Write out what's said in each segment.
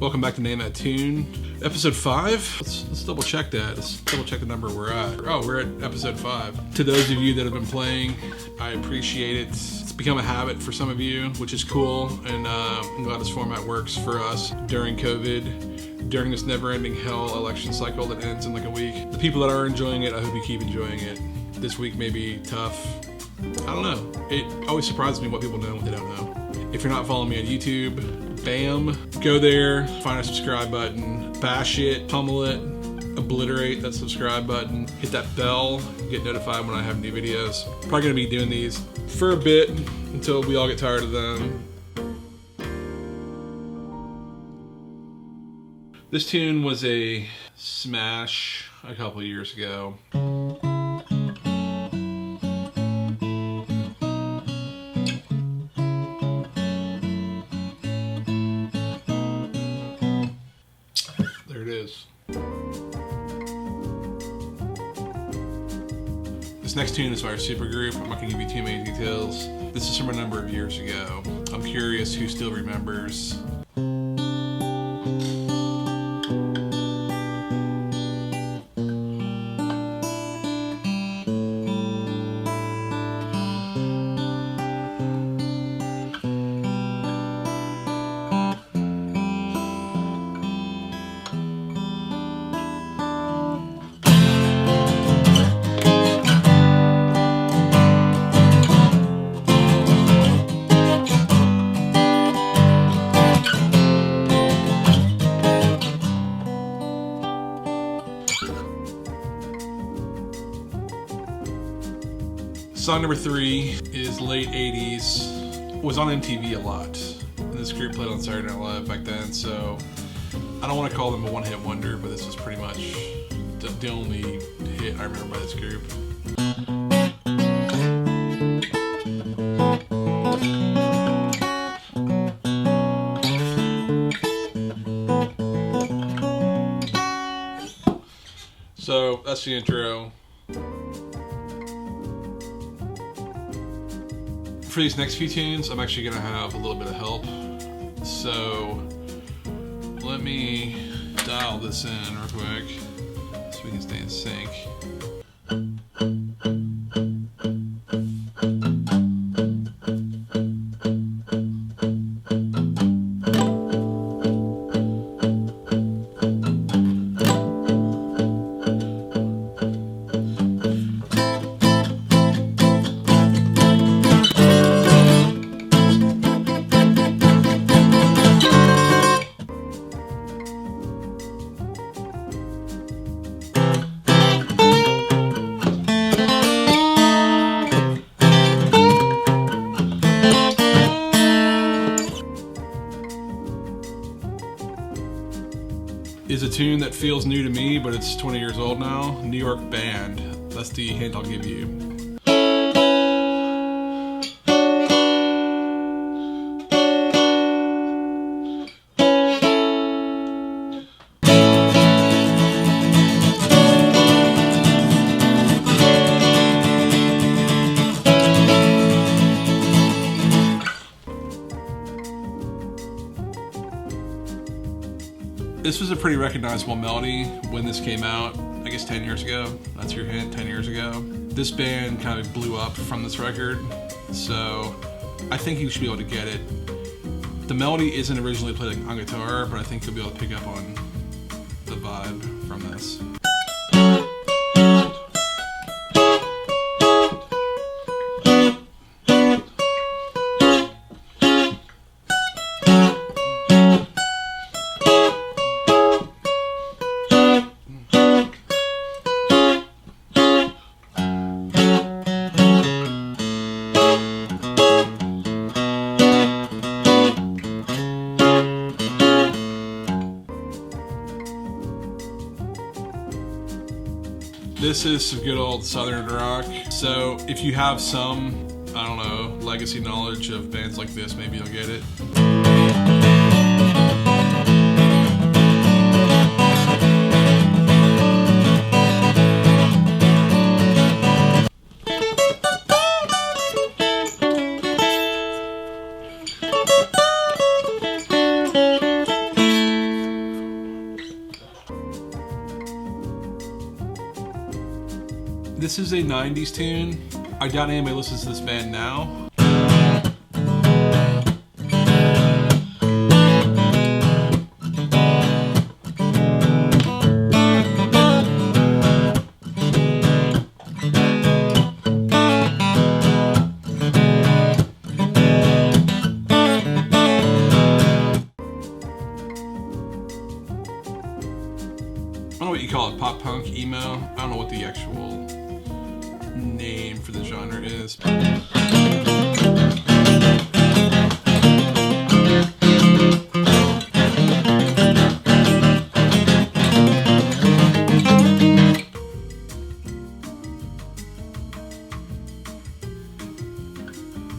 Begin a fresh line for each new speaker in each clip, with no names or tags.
Welcome back to Name That Tune. Episode 5? Let's double check that. Let's double check the number we're at. Oh, we're at episode 5. To those of you that have been playing, I appreciate it. It's become a habit for some of you, which is cool, and I'm glad this format works for us during COVID, during this never-ending hell election cycle that ends in like a week. The people that are enjoying it, I hope you keep enjoying it. This week may be tough. I don't know. It always surprises me what people know and what they don't know. If you're not following me on YouTube, bam, go there, find a subscribe button, bash it, pummel it, obliterate that subscribe button, hit that bell, get notified when I have new videos. Probably gonna be doing these for a bit until we all get tired of them. This tune was a smash a couple of years ago. This next tune is by our supergroup. I'm not going to give you too many details. This is from a number of years ago. I'm curious who still remembers. Song number 3 is late 80s, was on MTV a lot. And this group played on Saturday Night Live back then, so I don't want to call them a one-hit wonder, but this was pretty much the only hit I remember by this group. So that's the intro. For these next few tunes, I'm actually going to have a little bit of help. So let me dial this in real quick so we can stay in sync. Is a tune that feels new to me, but it's 20 years old now. New York Band. That's the hint I'll give you. This was a pretty recognizable melody when this came out, I guess 10 years ago. That's your hint, 10 years ago. This band kind of blew up from this record, so I think you should be able to get it. The melody isn't originally played on guitar, but I think you'll be able to pick up on the vibe from this. This is some good old Southern rock. So if you have some, I don't know, legacy knowledge of bands like this, maybe you'll get it. This is a 90s tune. I doubt anybody listens to this band now. I don't know what you call it, pop punk, emo. I don't know what the actual name for the genre is.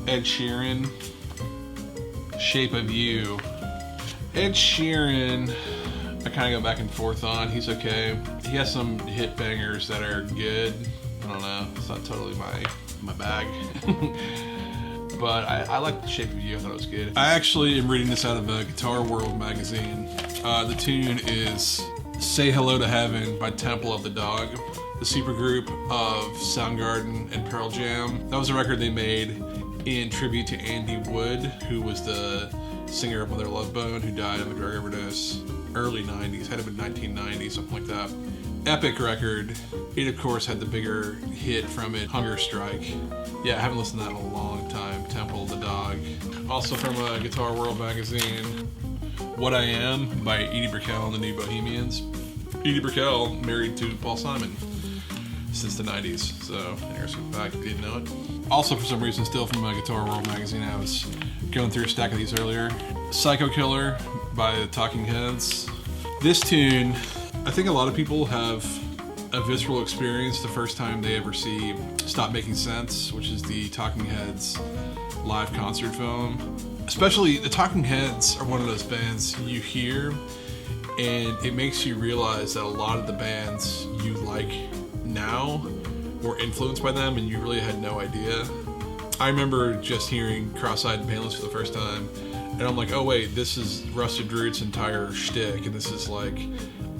Ed Sheeran, Shape of You. Ed Sheeran, I kind of go back and forth on. He's okay. He has some hit bangers that are good. I don't know. It's not totally my bag. But I like the Shape of You. I thought it was good. I actually am reading this out of a Guitar World magazine. The tune is Say Hello to Heaven by Temple of the Dog, the supergroup of Soundgarden and Pearl Jam. That was a record they made in tribute to Andy Wood, who was the singer of Mother Love Bone, who died of a drug overdose. Early 90s, had to been 1990, something like that. Epic record. It, of course, had the bigger hit from it, Hunger Strike. Yeah, I haven't listened to that in a long time. Temple of the Dog. Also from Guitar World magazine, What I Am by EDIE Brickell and the New Bohemians. EDIE Brickell married to Paul Simon since the 90s, so interesting fact, didn't know it. Also, for some reason, still from Guitar World magazine, I was going through a stack of these earlier. Psycho Killer by the Talking Heads. This tune, I think a lot of people have a visceral experience the first time they ever see Stop Making Sense, which is the Talking Heads live concert film. Especially, the Talking Heads are one of those bands you hear and it makes you realize that a lot of the bands you like now were influenced by them and you really had no idea. I remember just hearing Cross-Eyed and Painless for the first time, and I'm like, oh wait, this is Rusted Root's entire shtick, and this is like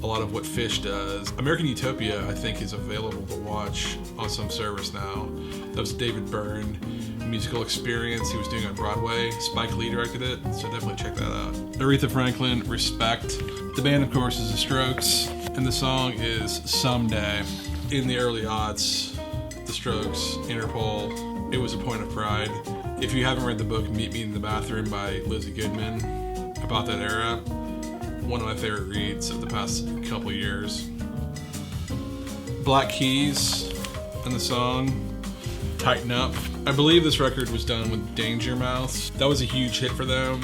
a lot of what Fish does. American Utopia, I think, is available to watch on some service now. That was David Byrne musical experience he was doing on Broadway. Spike Lee directed it, so definitely check that out. Aretha Franklin, Respect. The band, of course, is The Strokes, and the song is Someday. In the early aughts, The Strokes, Interpol, it was a point of pride. If you haven't read the book Meet Me in the Bathroom by Lizzie Goodman about that era, one of my favorite reads of the past couple years. Black Keys and the song Tighten Up. I believe this record was done with Danger Mouse. That was a huge hit for them.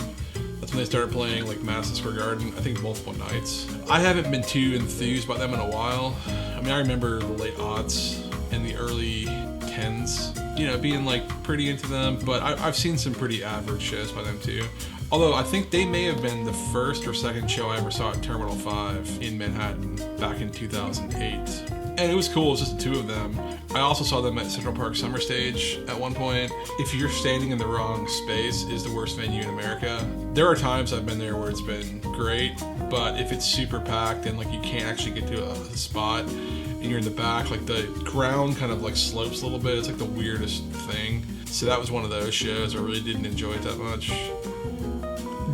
That's when they started playing like Madison Square Garden, I think multiple nights. I haven't been too enthused by them in a while. I mean, I remember the late aughts and the early 10s, you know, being like pretty into them, but I've seen some pretty average shows by them too. Although I think they may have been the first or second show I ever saw at Terminal 5 in Manhattan back in 2008. And it was cool, it was just the two of them. I also saw them at Central Park Summer Stage at one point. If you're standing in the wrong space, is the worst venue in America. There are times I've been there where it's been great, but if it's super packed and like you can't actually get to a spot and you're in the back, like the ground kind of like slopes a little bit. It's like the weirdest thing. So that was one of those shows I really didn't enjoy it that much.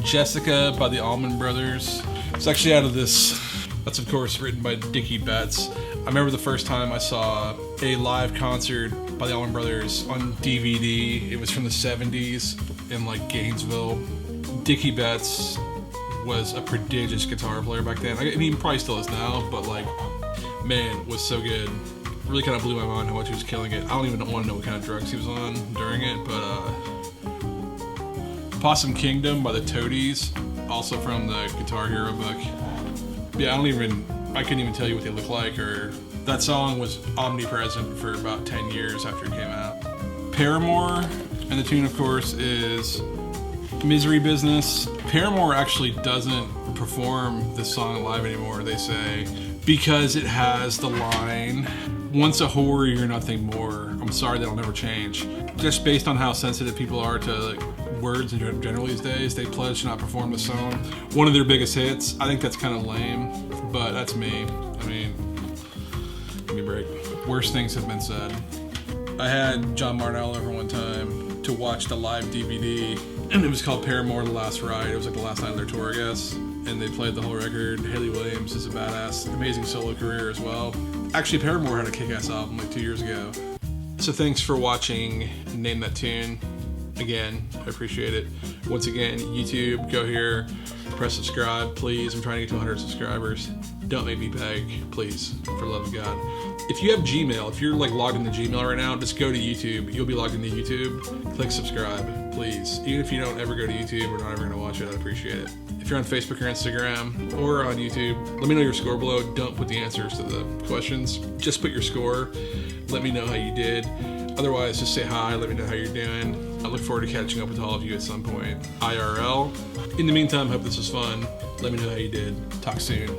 Jessica by the Allman Brothers. It's actually out of this. That's of course written by Dickie Betts. I remember the first time I saw a live concert by the Allman Brothers on DVD. It was from the 70s in like Gainesville. Dickie Betts was a prodigious guitar player back then. I mean, he probably still is now, but like, man, was so good. Really kind of blew my mind how much he was killing it. I don't even want to know what kind of drugs he was on during it, but Possum Kingdom by the Toadies, also from the Guitar Hero book. Yeah, I couldn't even tell you what they look like, or that song was omnipresent for about 10 years after it came out. Paramore, and the tune of course is Misery Business. Paramore actually doesn't perform this song live anymore, they say, because it has the line, once a whore, you're nothing more. I'm sorry, that'll never change. Just based on how sensitive people are to like, words in general these days, they pledge to not perform the song. One of their biggest hits. I think that's kind of lame, but that's me. I mean, give me a break. Worse things have been said. I had John Marnell over one time to watch the live DVD, and it was called Paramore: The Last Ride. It was like the last night of their tour, I guess. And they played the whole record. Haley Williams is a badass, amazing solo career as well. Actually, Paramore had a kick-ass album like 2 years ago. So thanks for watching Name That Tune. Again, I appreciate it. Once again, YouTube, go here, press subscribe, please. I'm trying to get to 100 subscribers. Don't make me beg, please, for the love of God. If you have Gmail, if you're like logged into Gmail right now, just go to YouTube. You'll be logged into YouTube. Click subscribe, please. Even if you don't ever go to YouTube or not ever gonna watch it, I'd appreciate it. If you're on Facebook or Instagram or on YouTube, let me know your score below. Don't put the answers to the questions. Just put your score. Let me know how you did. Otherwise, just say hi, let me know how you're doing. I look forward to catching up with all of you at some point, IRL. In the meantime, hope this was fun. Let me know how you did. Talk soon.